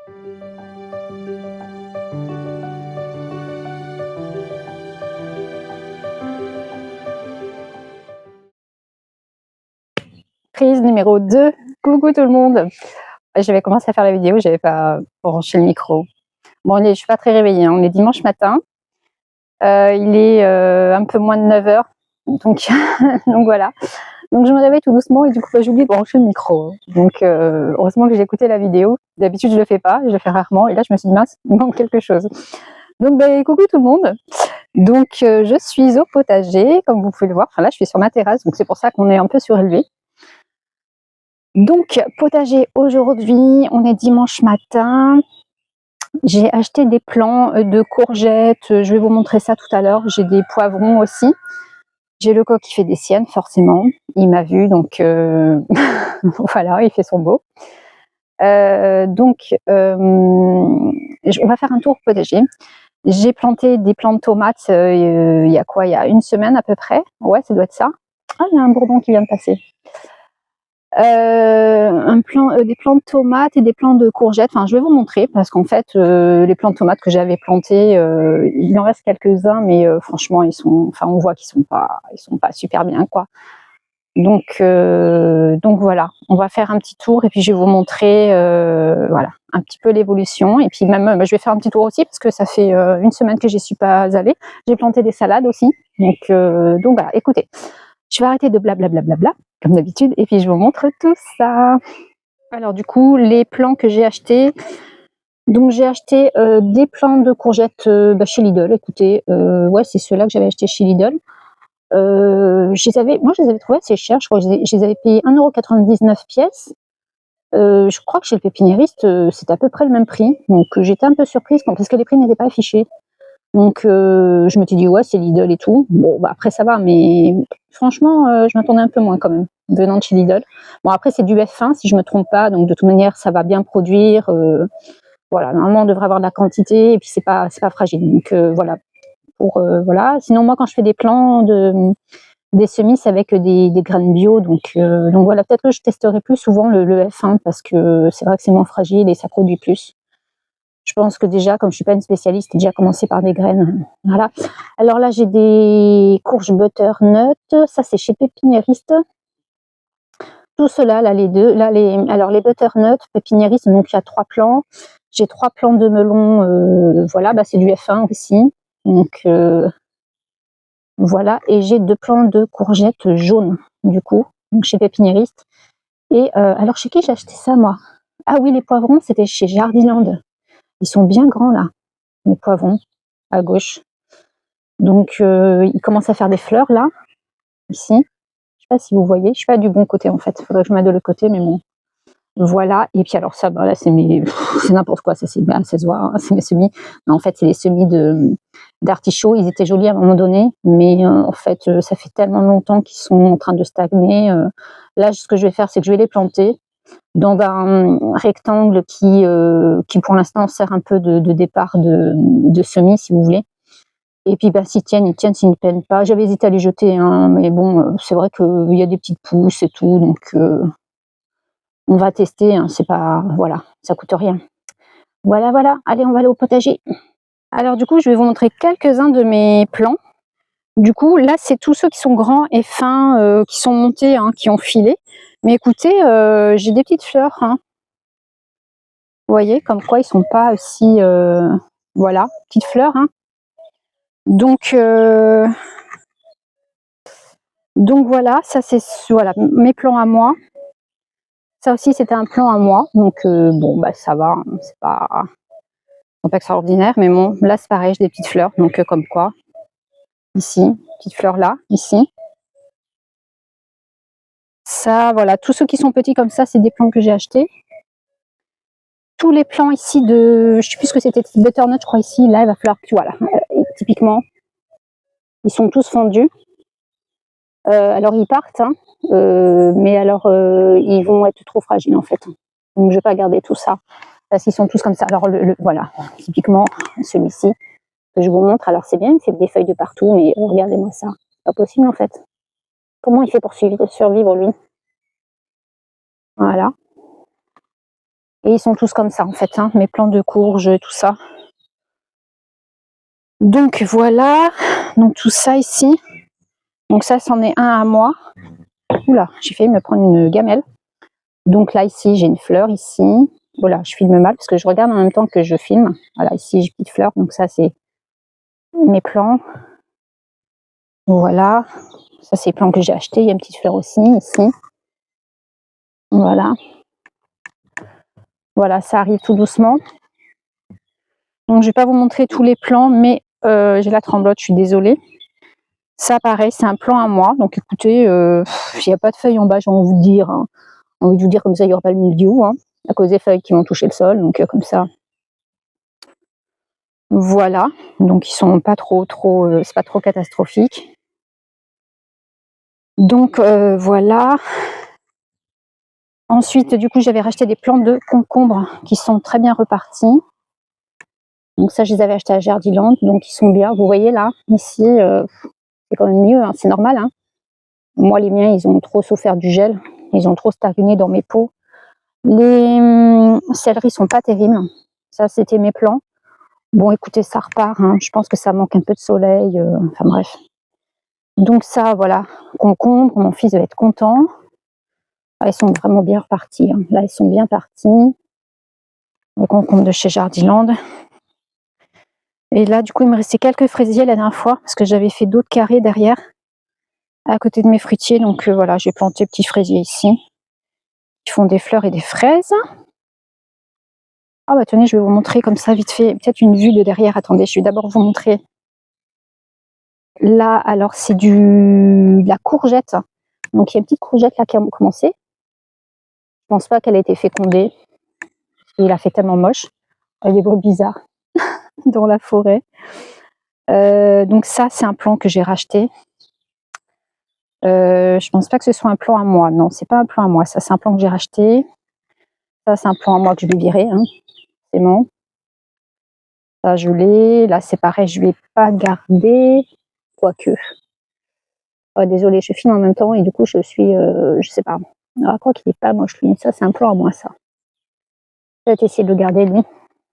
Prise numéro 2. Coucou tout le monde. J'avais commencé à faire la vidéo, j'avais pas branché le micro. Bon, je suis pas très réveillée, hein. On est dimanche matin. Il est un peu moins de 9h. Donc, donc voilà. Donc je me réveille tout doucement et du coup j'ai oublié de brancher le micro. Donc heureusement que j'ai écouté la vidéo. D'habitude je le fais pas, je le fais rarement. Et là je me suis dit mince, il manque quelque chose. Donc coucou tout le monde. Donc je suis au potager, comme vous pouvez le voir. Enfin là je suis sur ma terrasse, donc c'est pour ça qu'on est un peu surélevé. Donc potager aujourd'hui, on est dimanche matin. J'ai acheté des plants de courgettes, je vais vous montrer ça tout à l'heure. J'ai des poivrons aussi. J'ai le coq qui fait des siennes, forcément. Il m'a vu, donc voilà, il fait son beau. On va faire un tour potager. J'ai planté des plants de tomates il y a quoi? Il y a une semaine à peu près. Ouais, ça doit être ça. Ah, il y a un bourdon qui vient de passer. Des plants de tomates et des plants de courgettes. Enfin, je vais vous montrer parce qu'en fait, les plants de tomates que j'avais plantés, il en reste quelques-uns, mais franchement, on voit qu'ils sont pas super bien, quoi. Donc voilà, on va faire un petit tour et puis je vais vous montrer, voilà, un petit peu l'évolution. Et puis même, je vais faire un petit tour aussi parce que ça fait une semaine que j'y suis pas allée. J'ai planté des salades aussi. Donc voilà, écoutez, je vais arrêter de blablabla, comme d'habitude, et puis je vous montre tout ça. Alors du coup, les plants que j'ai achetés, donc j'ai acheté des plants de courgettes chez Lidl. Écoutez, ouais, c'est ceux-là que j'avais acheté chez Lidl. Moi je les avais trouvés assez chers, je crois que je les avais payés 1,99 € pièce. Je crois que chez le pépiniériste, c'était à peu près le même prix. Donc j'étais un peu surprise parce que les prix n'étaient pas affichés. Donc je me suis dit ouais, c'est Lidl et tout. Bon après ça va, mais franchement je m'attendais un peu moins quand même, venant de chez Lidl. Bon après c'est du F1 si je me trompe pas, donc de toute manière ça va bien produire. Voilà, normalement on devrait avoir de la quantité et puis c'est pas fragile. Donc voilà. Voilà. Sinon moi quand je fais des plants des semis avec des graines bio, donc voilà, peut-être que je testerai plus souvent le F1 parce que c'est vrai que c'est moins fragile et ça produit plus. Je pense que déjà, comme je suis pas une spécialiste, j'ai déjà commencé par des graines. Voilà. Alors là, j'ai des courges butternut. Ça, c'est chez Pépiniériste. Tout cela, là, les deux. Alors, les butternut, Pépiniériste, donc il y a 3 plants. J'ai 3 plants de melon. Voilà, c'est du F1 aussi. Donc, voilà. Et j'ai 2 plants de courgettes jaunes, du coup, donc chez Pépiniériste. Et alors, chez qui j'ai acheté ça, moi? Ah oui, les poivrons, c'était chez Jardiland. Ils sont bien grands, là, les poivrons, à gauche. Donc, ils commencent à faire des fleurs, là, ici. Je sais pas si vous voyez. Je suis pas du bon côté, en fait. Il faudrait que je me mette de l'autre côté, mais bon. Voilà. Et puis, alors ça, là, c'est n'importe quoi. Ça se voit, hein, c'est mes semis. Mais en fait, c'est les semis d'artichauts. Ils étaient jolis à un moment donné. Mais en fait, ça fait tellement longtemps qu'ils sont en train de stagner. Là, ce que je vais faire, c'est que je vais les planter dans un rectangle qui pour l'instant sert un peu de départ de semis, si vous voulez. Et puis s'ils tiennent, s'ils ne peinent pas. J'avais hésité à les jeter, hein, mais bon, c'est vrai qu'il y a des petites pousses et tout, donc on va tester, hein, c'est pas, voilà, ça coûte rien. Voilà, allez, on va aller au potager. Alors du coup, je vais vous montrer quelques-uns de mes plants. Du coup, là, c'est tous ceux qui sont grands et fins, qui sont montés, hein, qui ont filé. Mais écoutez, j'ai des petites fleurs, hein. Vous voyez, comme quoi ils sont pas aussi, voilà, petites fleurs, hein. Donc voilà, ça c'est voilà, mes plans à moi. Ça aussi c'était un plan à moi, donc bon ça va, hein, c'est pas extraordinaire, mais bon, là c'est pareil, j'ai des petites fleurs, donc comme quoi, ici, petite fleur là, ici. Ça, voilà, tous ceux qui sont petits comme ça, c'est des plants que j'ai achetés. Tous les plants ici je sais plus ce que c'était, butternut, je crois ici, là il va falloir que, voilà, typiquement, ils sont tous fendus. Alors ils partent, hein, mais alors ils vont être trop fragiles en fait. Donc je vais pas garder tout ça parce qu'ils sont tous comme ça. Alors voilà, typiquement celui-ci que je vous montre. Alors c'est bien, il fait des feuilles de partout, mais regardez-moi ça, c'est pas possible en fait. Comment il fait pour survivre lui? Voilà. Et ils sont tous comme ça en fait, hein, mes plants de courge, tout ça. Donc voilà, donc tout ça ici. Donc ça, c'en est un à moi. Oula, j'ai failli me prendre une gamelle. Donc là, ici, j'ai une fleur ici. Voilà, je filme mal parce que je regarde en même temps que je filme. Voilà, ici, j'ai une petite fleur. Donc ça, c'est mes plants. Voilà. Ça, c'est les plants que j'ai achetés. Il y a une petite fleur aussi, ici. Voilà. Voilà, ça arrive tout doucement. Donc, je vais pas vous montrer tous les plants, mais j'ai la tremblote, je suis désolée. Ça, pareil, c'est un plan à moi. Donc, écoutez, il n'y a pas de feuilles en bas, j'ai envie de vous dire. Hein. J'ai envie de vous dire, comme ça, il n'y aura pas le mildiou, hein, à cause des feuilles qui vont toucher le sol. Donc, comme ça. Voilà. Donc, ils sont pas trop, c'est pas trop catastrophique. Donc, voilà. Ensuite, du coup, j'avais racheté des plants de concombres qui sont très bien repartis. Donc ça, je les avais achetés à Jardiland, donc ils sont bien. Vous voyez là, ici, c'est quand même mieux, hein, c'est normal. Hein. Moi, les miens, ils ont trop souffert du gel. Ils ont trop stagné dans mes pots. Les céleris sont pas terribles. Ça, c'était mes plants. Bon, écoutez, ça repart. Hein. Je pense que ça manque un peu de soleil. Enfin bref. Donc ça, voilà, concombre. Mon fils va être content. Ah, ils sont vraiment bien repartis. Hein. Là, ils sont bien partis. Les concombres de chez Jardiland. Et là, du coup, il me restait quelques fraisiers la dernière fois parce que j'avais fait d'autres carrés derrière, à côté de mes fruitiers. Donc voilà, j'ai planté petits fraisiers ici. Ils font des fleurs et des fraises. Ah bah tenez, je vais vous montrer comme ça vite fait, peut-être une vue de derrière. Attendez, je vais d'abord vous montrer. Là, alors c'est de la courgette. Donc il y a une petite courgette là qui a commencé. Je pense pas qu'elle a été fécondée. Il a fait tellement moche. Il y a des bruits bizarres dans la forêt. Donc ça, c'est un plant que j'ai racheté. Je pense pas que ce soit un plan à moi. Non, c'est pas un plan à moi. Ça, c'est un plan que j'ai racheté. Ça, c'est un plan à moi que je vais virer. Hein. C'est bon. Ça, je l'ai. Là, c'est pareil. Je vais pas garder. Quoique. Oh, désolée, je filme en même temps et du coup, je suis. Je sais pas. Alors, quoi qu'il est pas moche, lui. Ça, c'est un plan à moi, ça. Je vais essayer de le garder, lui.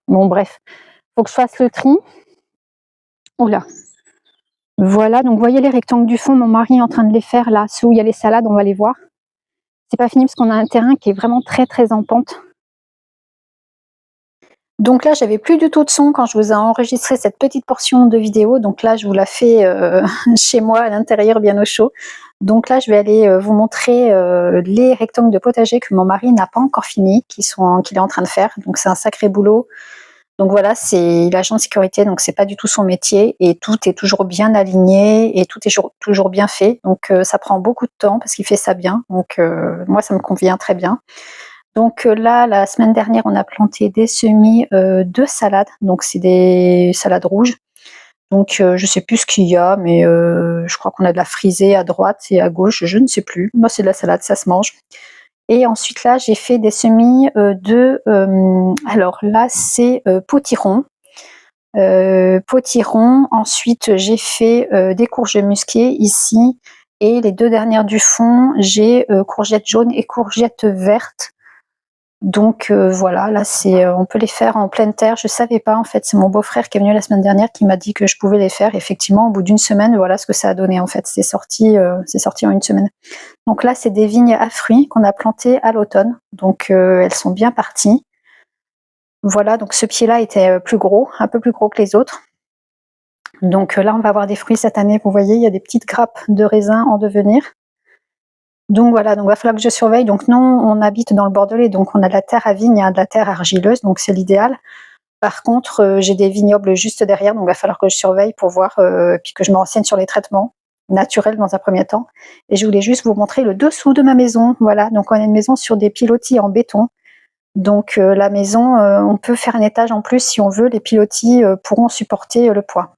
Bon, bref. Faut que je fasse le tri. Oula. Voilà. Donc, vous voyez les rectangles du fond. Mon mari est en train de les faire là. Ceux où il y a les salades, on va les voir. C'est pas fini parce qu'on a un terrain qui est vraiment très, très en pente. Donc là, j'avais plus du tout de son quand je vous ai enregistré cette petite portion de vidéo. Donc là, je vous la fais chez moi, à l'intérieur, bien au chaud. Donc là, je vais aller vous montrer les rectangles de potager que mon mari n'a pas encore fini, qu'il est en train de faire. Donc c'est un sacré boulot. Donc voilà, c'est l'agent de sécurité, donc c'est pas du tout son métier. Et tout est toujours bien aligné et tout est toujours bien fait. Donc ça prend beaucoup de temps parce qu'il fait ça bien. Donc moi, ça me convient très bien. Donc là, la semaine dernière, on a planté des semis de salades. Donc c'est des salades rouges. Donc je sais plus ce qu'il y a, mais je crois qu'on a de la frisée à droite et à gauche, je ne sais plus. Moi, c'est de la salade, ça se mange. Et ensuite là, j'ai fait des semis alors là, c'est potiron. Potiron. Ensuite, j'ai fait des courges musquées ici. Et les deux dernières du fond, j'ai courgettes jaunes et courgettes vertes. Donc voilà, là on peut les faire en pleine terre. Je savais pas en fait, c'est mon beau-frère qui est venu la semaine dernière qui m'a dit que je pouvais les faire. Effectivement, au bout d'une semaine, voilà ce que ça a donné en fait. C'est sorti en une semaine. Donc là, c'est des vignes à fruits qu'on a plantées à l'automne. Donc elles sont bien parties. Voilà, donc ce pied-là était plus gros, un peu plus gros que les autres. Donc là, on va avoir des fruits cette année. Vous voyez, il y a des petites grappes de raisin en devenir. Donc voilà, donc il va falloir que je surveille. Donc non, on habite dans le Bordelais, donc on a de la terre à vigne, de la terre argileuse, donc c'est l'idéal. Par contre, j'ai des vignobles juste derrière, donc il va falloir que je surveille pour voir, puis que je me renseigne sur les traitements naturels dans un premier temps. Et je voulais juste vous montrer le dessous de ma maison. Voilà, donc on a une maison sur des pilotis en béton. Donc la maison, on peut faire un étage en plus si on veut. Les pilotis pourront supporter le poids.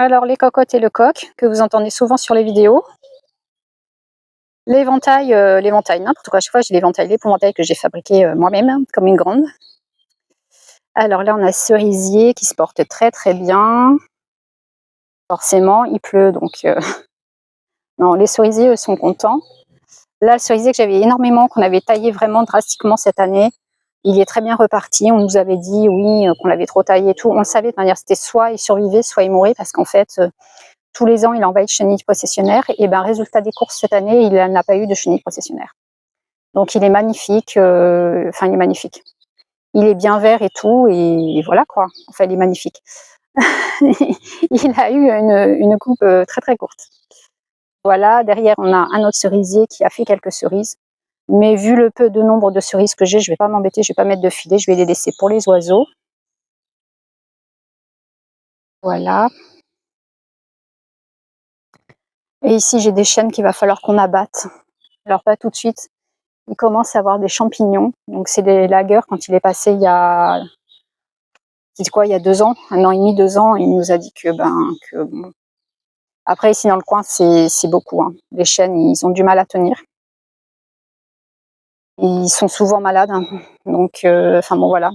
Alors les cocottes et le coq, que vous entendez souvent sur les vidéos. L'éventail, n'importe quoi, à chaque fois j'ai l'éventail, l'épouvantail que j'ai fabriqué moi-même, comme une grande. Alors là, on a cerisier qui se porte très très bien. Forcément, il pleut, donc non, les cerisiers, eux, sont contents. Là, le cerisier que j'avais énormément, qu'on avait taillé vraiment drastiquement cette année, il est très bien reparti. On nous avait dit, oui, qu'on l'avait trop taillé et tout. On le savait, de manière, c'était soit il survivait, soit il mourait, parce qu'en fait, tous les ans, il envahit de chenilles processionnaires. Et ben, résultat des courses cette année, il n'a pas eu de chenilles processionnaires. Donc, il est magnifique. Enfin, il est magnifique. Il est bien vert et tout, et voilà quoi. Enfin, il est magnifique. Il a eu une coupe très très courte. Voilà, derrière on a un autre cerisier qui a fait quelques cerises. Mais vu le peu de nombre de cerises que j'ai, je ne vais pas m'embêter, je ne vais pas mettre de filet, je vais les laisser pour les oiseaux. Voilà. Et ici j'ai des chênes qu'il va falloir qu'on abatte. Alors pas tout de suite. Il commence à avoir des champignons. Donc c'est des lagueurs quand il est passé il y a... C'est quoi, il y a 2 ans, 1 an et demi, 2 ans, il nous a dit que bon. Après ici dans le coin c'est beaucoup. Hein. Les chênes ils ont du mal à tenir. Ils sont souvent malades. Hein. Donc enfin bon voilà.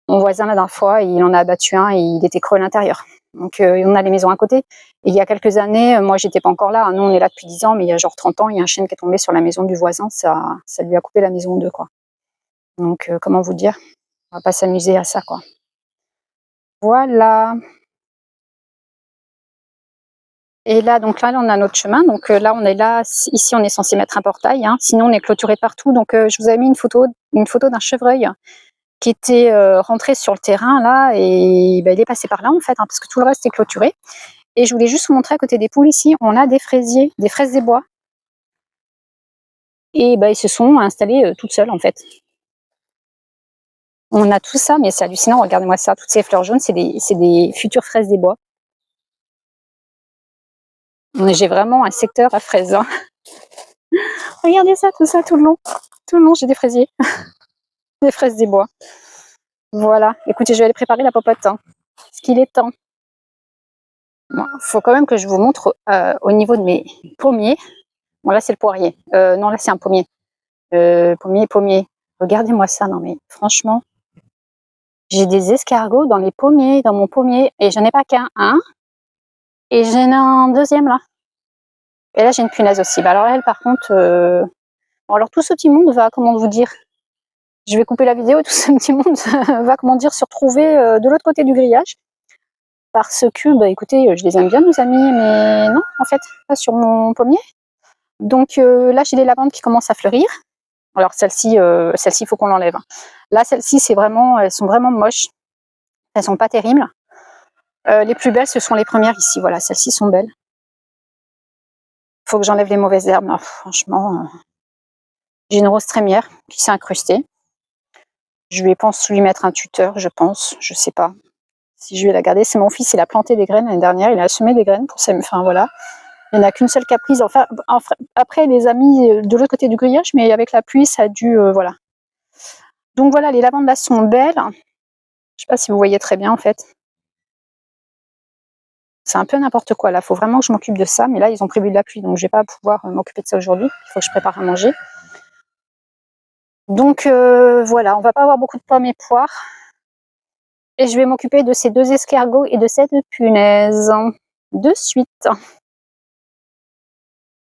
Mon voisin la dernière fois il en a abattu un et il était creux à l'intérieur. Donc on a les maisons à côté. Et il y a quelques années, moi j'étais pas encore là. Hein. Nous on est là depuis 10 ans, mais il y a genre 30 ans, il y a un chêne qui est tombé sur la maison du voisin. Ça lui a coupé la maison en deux quoi. Donc comment vous dire, on va pas s'amuser à ça quoi. Voilà. Et là, donc là, on a notre chemin. Donc là, on est là. Ici, on est censé mettre un portail. Hein. Sinon, on est clôturé partout. Donc, je vous avais mis une photo d'un chevreuil qui était rentré sur le terrain là, et ben, il est passé par là en fait, hein, parce que tout le reste est clôturé. Et je voulais juste vous montrer à côté des poules ici, on a des fraisiers, des fraises des bois. Et ben, ils se sont installés toutes seules en fait. On a tout ça, mais c'est hallucinant. Regardez-moi ça, toutes ces fleurs jaunes, c'est des futures fraises des bois. J'ai vraiment un secteur à fraises. Hein. Regardez ça, tout le long. Tout le long, j'ai des fraisiers. Des fraises des bois. Voilà. Écoutez, je vais aller préparer la popote. Hein, parce qu'il est temps. Bon, faut quand même que je vous montre au niveau de mes pommiers. Bon, là, c'est le poirier. Non, là, c'est un pommier. Pommier. Regardez-moi ça. Non, mais franchement, j'ai des escargots dans les pommiers, dans mon pommier. Et j'en ai pas qu'un. Et j'en ai un deuxième là. Et là, j'ai une punaise aussi. Bah, alors, elle, par contre... Bon, alors, tout ce petit monde va, comment vous dire... Je vais couper la vidéo et tout ce petit monde va, comment dire, se retrouver de l'autre côté du grillage. Parce que, bah écoutez, je les aime bien, nos amis, mais non, en fait, pas sur mon pommier. Donc là, j'ai les lavandes qui commencent à fleurir. Alors celle-ci, il faut qu'on l'enlève. Là, celles-ci, elles sont vraiment moches. Elles sont pas terribles. Les plus belles, ce sont les premières ici. Voilà, celles-ci sont belles. Il faut que j'enlève les mauvaises herbes. Non, franchement, j'ai une rose trémière qui s'est incrustée. Je vais pense lui mettre un tuteur, je pense. Je sais pas si je vais la garder. C'est mon fils, il a planté des graines l'année dernière. Il a semé des graines pour ça. Enfin voilà. Il n'y en a qu'une seule caprise. Enfin, après, les amis de l'autre côté du grillage, mais avec la pluie, ça a dû... voilà. Donc voilà, les lavandes là sont belles. Je ne sais pas si vous voyez très bien en fait. C'est un peu n'importe quoi là. Il faut vraiment que je m'occupe de ça. Mais là, ils ont prévu de la pluie, donc je ne vais pas pouvoir m'occuper de ça aujourd'hui. Il faut que je prépare à manger. Donc voilà, on ne va pas avoir beaucoup de pommes et poires. Et je vais m'occuper de ces 2 escargots et de cette punaise. De suite.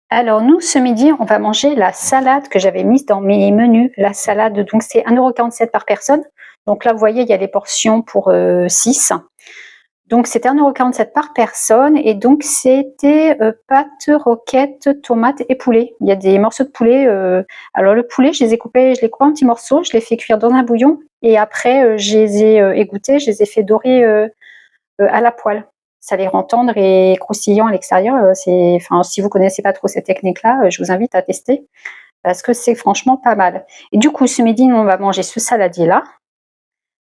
Alors nous, ce midi, on va manger la salade que j'avais mise dans mes menus. La salade, donc c'est 1,47 € par personne. Donc là, vous voyez, il y a les portions pour 6. Donc c'était 1,47 € par personne. Et donc c'était pâtes, roquettes, tomates et poulet. Il y a des morceaux de poulet. Alors le poulet, je les ai coupés en petits morceaux. Je les fais cuire dans un bouillon. Et après, je les ai égouttés. Je les ai fait dorer à la poêle. Ça les rend tendres et croustillants à l'extérieur. Enfin, si vous connaissez pas trop cette technique-là, je vous invite à tester parce que c'est franchement pas mal. Et du coup, ce midi, on va manger ce saladier-là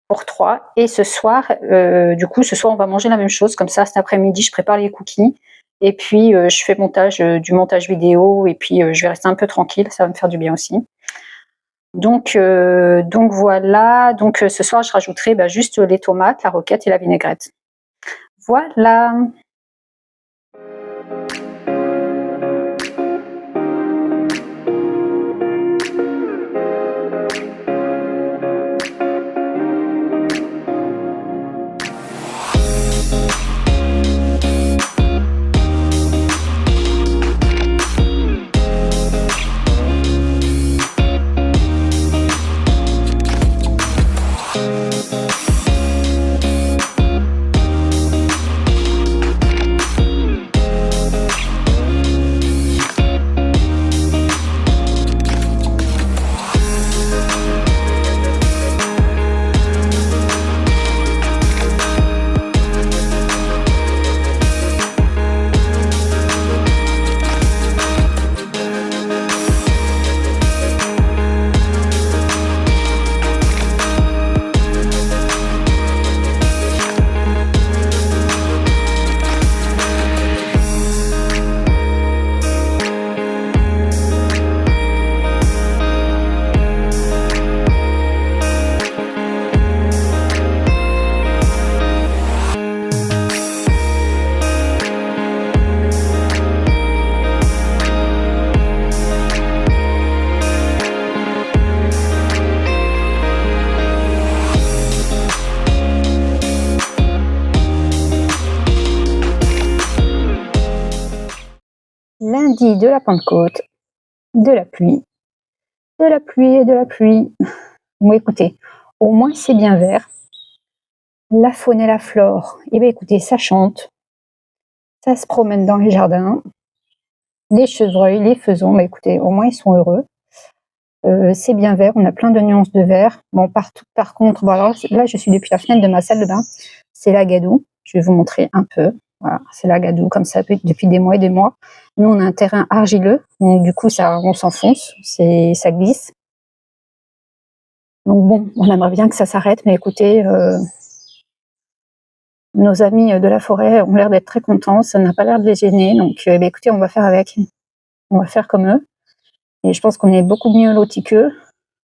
pour 3. Et ce soir, ce soir, on va manger la même chose. Comme ça, cet après-midi, je prépare les cookies. Et puis, je fais du montage vidéo. Et puis, je vais rester un peu tranquille. Ça va me faire du bien aussi. Donc voilà. Donc, ce soir, je rajouterai juste les tomates, la roquette et la vinaigrette. Voilà. Lundi de la Pentecôte, de la pluie, de la pluie et de la pluie. Bon, écoutez, au moins c'est bien vert. La faune et la flore, eh bien écoutez, ça chante, ça se promène dans les jardins. Les chevreuils, les faisans, bah écoutez, au moins ils sont heureux. C'est bien vert, on a plein de nuances de vert. Bon, par contre, bon, alors, là je suis depuis la fenêtre de ma salle de bain, c'est l'agadou. Je vais vous montrer un peu. Voilà, c'est l'agadou comme ça depuis des mois et des mois. Nous on a un terrain argileux, donc du coup on s'enfonce, ça glisse. Donc bon, on aimerait bien que ça s'arrête, mais écoutez, nos amis de la forêt ont l'air d'être très contents, ça n'a pas l'air de les gêner, donc écoutez, on va faire avec. On va faire comme eux. Et je pense qu'on est beaucoup mieux lotis qu'eux.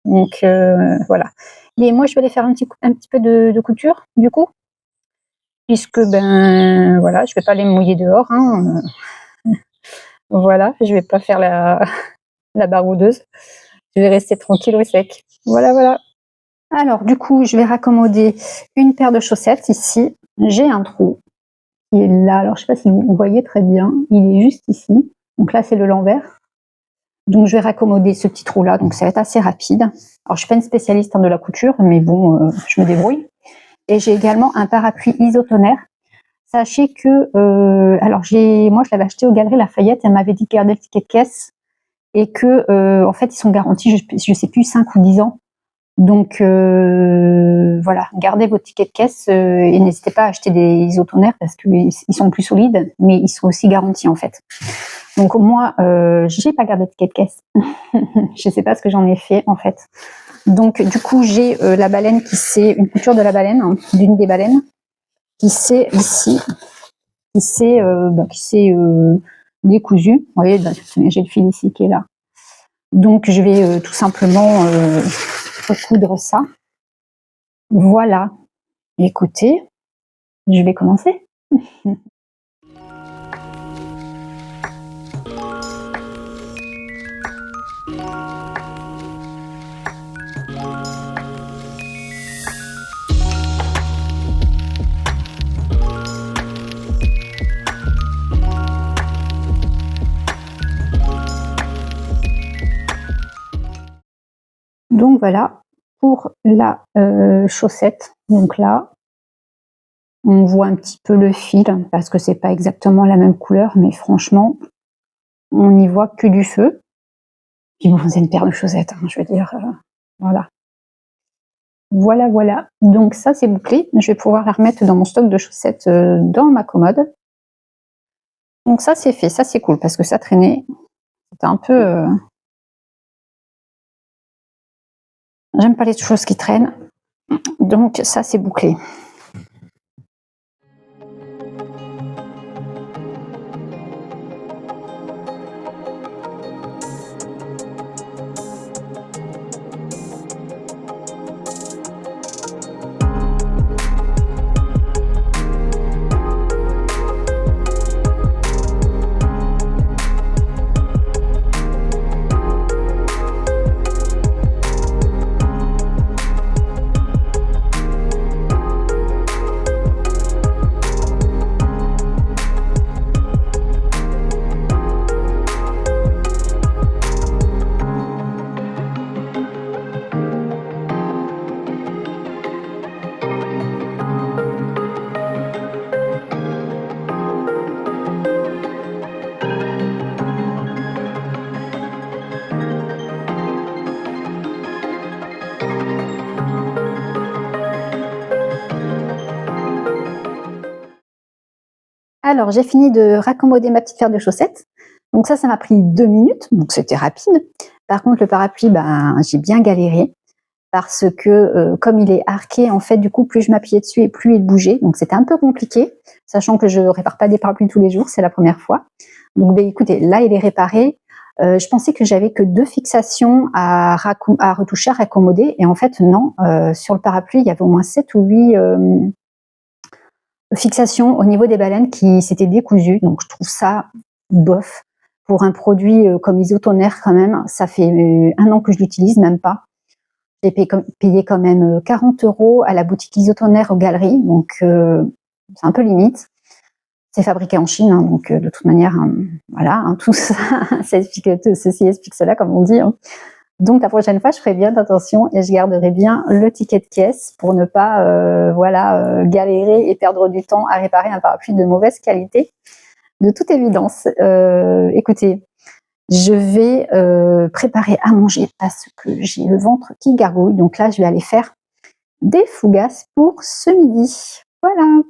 Donc voilà. Et moi, je vais aller faire un petit peu de couture, du coup. Puisque, ben voilà, je vais pas les mouiller dehors. Hein. Voilà, je vais pas faire la baroudeuse. Je vais rester tranquille au sec. Voilà, voilà. Alors, du coup, je vais raccommoder une paire de chaussettes ici. J'ai un trou qui est là. Alors, je sais pas si vous voyez très bien. Il est juste ici. Donc là, c'est le l'envers. Donc, je vais raccommoder ce petit trou-là. Donc, ça va être assez rapide. Alors, je suis pas une spécialiste de la couture, mais bon, je me débrouille. Et j'ai également un parapluie isotonaire. Sachez que, alors moi, je l'avais acheté aux Galeries Lafayette. Elle m'avait dit de garder le ticket de caisse et que, en fait, ils sont garantis, je sais plus, 5 ou 10 ans. Donc voilà, gardez votre ticket de caisse et n'hésitez pas à acheter des isotonaires parce qu'ils sont plus solides, mais ils sont aussi garantis en fait. Donc moi, j'ai pas gardé de ticket de caisse. Je sais pas ce que j'en ai fait en fait. Donc du coup, j'ai la baleine une couture de la baleine, hein, d'une des baleines, qui s'est ici, qui s'est décousue. Vous voyez, j'ai le fil ici qui est là. Donc je vais tout simplement recoudre ça. Voilà. Écoutez, je vais commencer. Donc voilà, pour la chaussette. Donc là, on voit un petit peu le fil parce que c'est pas exactement la même couleur, mais franchement, on n'y voit que du feu. Puis bon, c'est une paire de chaussettes, hein, je veux dire, voilà. Voilà, voilà. Donc ça, c'est bouclé. Je vais pouvoir la remettre dans mon stock de chaussettes dans ma commode. Donc ça, c'est fait. Ça, c'est cool parce que ça traînait. C'était un peu... J'aime pas les choses qui traînent. Donc ça, c'est bouclé. Alors, j'ai fini de raccommoder ma petite paire de chaussettes. Donc ça m'a pris 2 minutes, donc c'était rapide. Par contre, le parapluie, ben, j'ai bien galéré parce que comme il est arqué, en fait, du coup, plus je m'appuyais dessus et plus il bougeait. Donc c'était un peu compliqué, sachant que je répare pas des parapluies tous les jours, c'est la première fois. Donc ben, écoutez, là, il est réparé. Je pensais que j'avais que 2 fixations à retoucher, à raccommoder. Et en fait, non. Sur le parapluie, il y avait au moins 7 ou 8 fixation au niveau des baleines qui s'étaient décousues. Donc je trouve ça bof pour un produit comme isotonaire quand même. Ça fait 1 an que je l'utilise, même pas. J'ai payé quand même 40 € à la boutique isotonaire aux Galeries, donc c'est un peu limite. c'est fabriqué en Chine, hein, donc de toute manière, voilà, hein, tout ça, ceci explique cela, comme on dit. Hein. Donc la prochaine fois, je ferai bien attention et je garderai bien le ticket de caisse pour ne pas voilà, galérer et perdre du temps à réparer un parapluie de mauvaise qualité. De toute évidence, écoutez, je vais préparer à manger parce que j'ai le ventre qui gargouille. Donc là, je vais aller faire des fougasses pour ce midi. Voilà.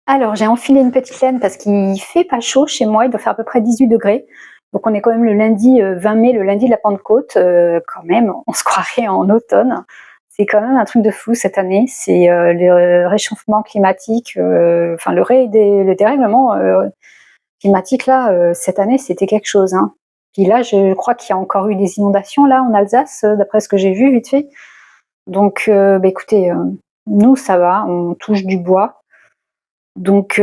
Alors, j'ai enfilé une petite laine parce qu'il fait pas chaud chez moi, il doit faire à peu près 18 degrés. Donc on est quand même le lundi 20 mai, le lundi de la Pentecôte, quand même, on se croirait en automne. C'est quand même un truc de fou cette année, c'est le réchauffement climatique, enfin le dérèglement climatique là, cette année c'était quelque chose. Hein. Puis là, je crois qu'il y a encore eu des inondations là en Alsace, d'après ce que j'ai vu vite fait. Donc bah, écoutez, nous ça va, on touche du bois. Donc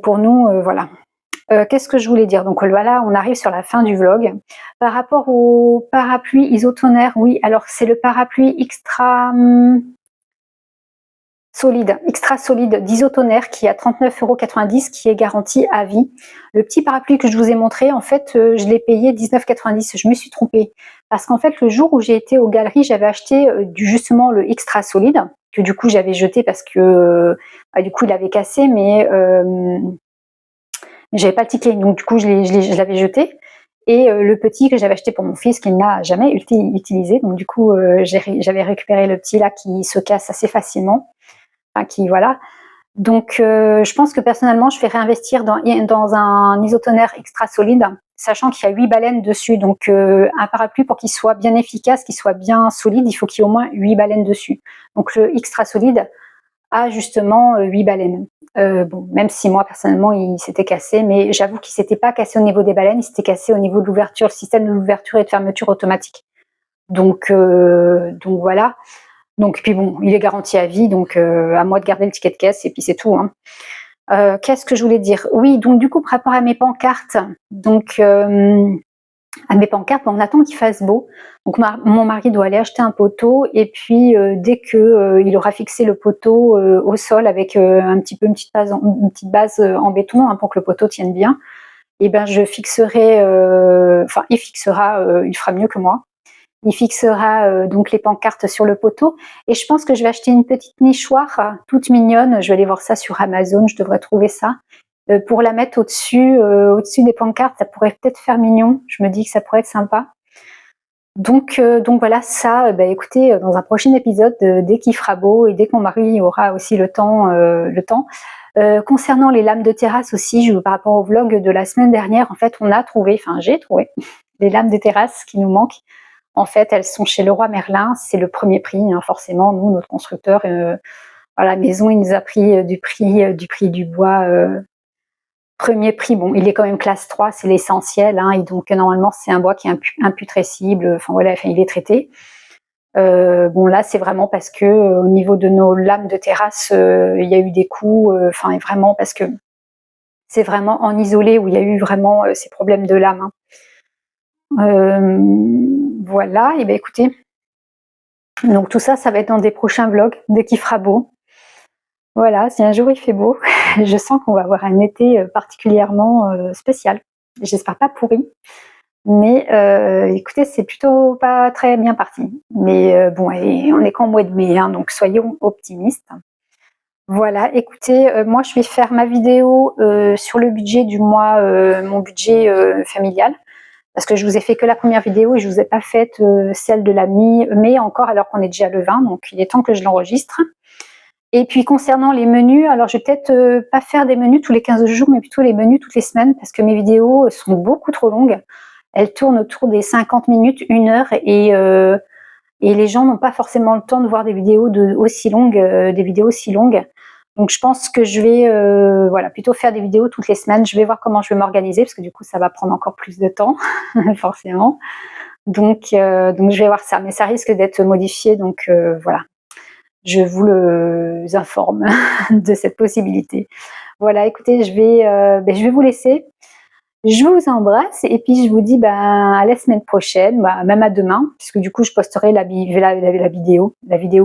pour nous, voilà. Qu'est-ce que je voulais dire? Donc voilà, on arrive sur la fin du vlog. Par rapport au parapluie isotonaire, oui, alors c'est le parapluie extra solide d'isotonaire qui est à 39,90 € qui est garanti à vie. Le petit parapluie que je vous ai montré, en fait, je l'ai payé 19,90 €. Je me suis trompée. Parce qu'en fait, le jour où j'ai été aux galeries, j'avais acheté justement le extra solide, que du coup j'avais jeté parce que du coup il avait cassé, mais j'avais pas le ticket, donc du coup je l'avais jeté. Et le petit que j'avais acheté pour mon fils, qu'il n'a jamais utilisé, donc du coup j'avais récupéré le petit là qui se casse assez facilement, enfin qui voilà. Donc je pense que personnellement je vais réinvestir dans un isotonaire extra solide, sachant qu'il y a 8 baleines dessus, donc un parapluie pour qu'il soit bien efficace, qu'il soit bien solide, il faut qu'il y ait au moins 8 baleines dessus. Donc le extra solide a justement 8 baleines. Bon, même si moi personnellement il s'était cassé, mais j'avoue qu'il s'était pas cassé au niveau des baleines, il s'était cassé au niveau de l'ouverture, le système de l'ouverture et de fermeture automatique. Donc voilà. Donc puis bon, il est garanti à vie, donc à moi de garder le ticket de caisse et puis c'est tout. Hein. Qu'est-ce que je voulais dire? Oui, donc du coup par rapport à mes pancartes, donc à mes pancartes, on attend qu'il fasse beau. Donc mon mari doit aller acheter un poteau et puis dès que il aura fixé le poteau au sol avec une petite base en béton hein, pour que le poteau tienne bien, et ben je fixerai, enfin il fixera, il fera mieux que moi. Il fixera donc les pancartes sur le poteau et je pense que je vais acheter une petite nichoire toute mignonne. Je vais aller voir ça sur Amazon, je devrais trouver ça. Pour la mettre au-dessus des pancartes, ça pourrait peut-être faire mignon. Je me dis que ça pourrait être sympa. Donc voilà, ça, bah, écoutez, dans un prochain épisode, dès qu'il fera beau et dès que mon mari aura aussi le temps. Concernant les lames de terrasse aussi, par rapport au vlog de la semaine dernière, en fait, j'ai trouvé les lames de terrasse qui nous manquent. En fait, elles sont chez Leroy Merlin, c'est le premier prix, hein, forcément. Nous, notre constructeur, à la maison, il nous a pris du prix du bois. Premier prix, bon, il est quand même classe 3, c'est l'essentiel, hein, et donc normalement c'est un bois qui est imputrescible, enfin voilà, il est traité. Bon là c'est vraiment parce que au niveau de nos lames de terrasse, il y a eu des coups, enfin vraiment parce que c'est vraiment en isolé où il y a eu vraiment ces problèmes de lames. Hein. Voilà, et ben écoutez, donc tout ça, ça va être dans des prochains vlogs dès qu'il fera beau. Voilà, si un jour il fait beau, je sens qu'on va avoir un été particulièrement spécial. J'espère pas pourri, mais écoutez, c'est plutôt pas très bien parti. Mais bon, on est qu'en mois de mai, hein, donc soyons optimistes. Voilà, écoutez, moi je vais faire ma vidéo sur le budget du mois, mon budget familial, parce que je vous ai fait que la première vidéo et je vous ai pas faite celle de la mi-mai encore, alors qu'on est déjà le 20, donc il est temps que je l'enregistre. Et puis concernant les menus, alors je vais peut-être pas faire des menus tous les 15 jours, mais plutôt les menus toutes les semaines, parce que mes vidéos sont beaucoup trop longues. Elles tournent autour des 50 minutes, 1 heure, et les gens n'ont pas forcément le temps de voir des vidéos aussi longues. Donc je pense que je vais voilà, plutôt faire des vidéos toutes les semaines. Je vais voir comment je vais m'organiser, parce que du coup ça va prendre encore plus de temps, forcément. Donc je vais voir ça, mais ça risque d'être modifié, donc voilà. Je vous informe de cette possibilité. Voilà, écoutez, je vais vous laisser. Je vous embrasse et puis je vous dis à la semaine prochaine, même à demain, puisque du coup je posterai la vidéo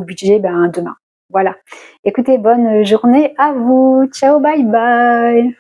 budget demain. Voilà. Écoutez, bonne journée à vous. Ciao, bye bye.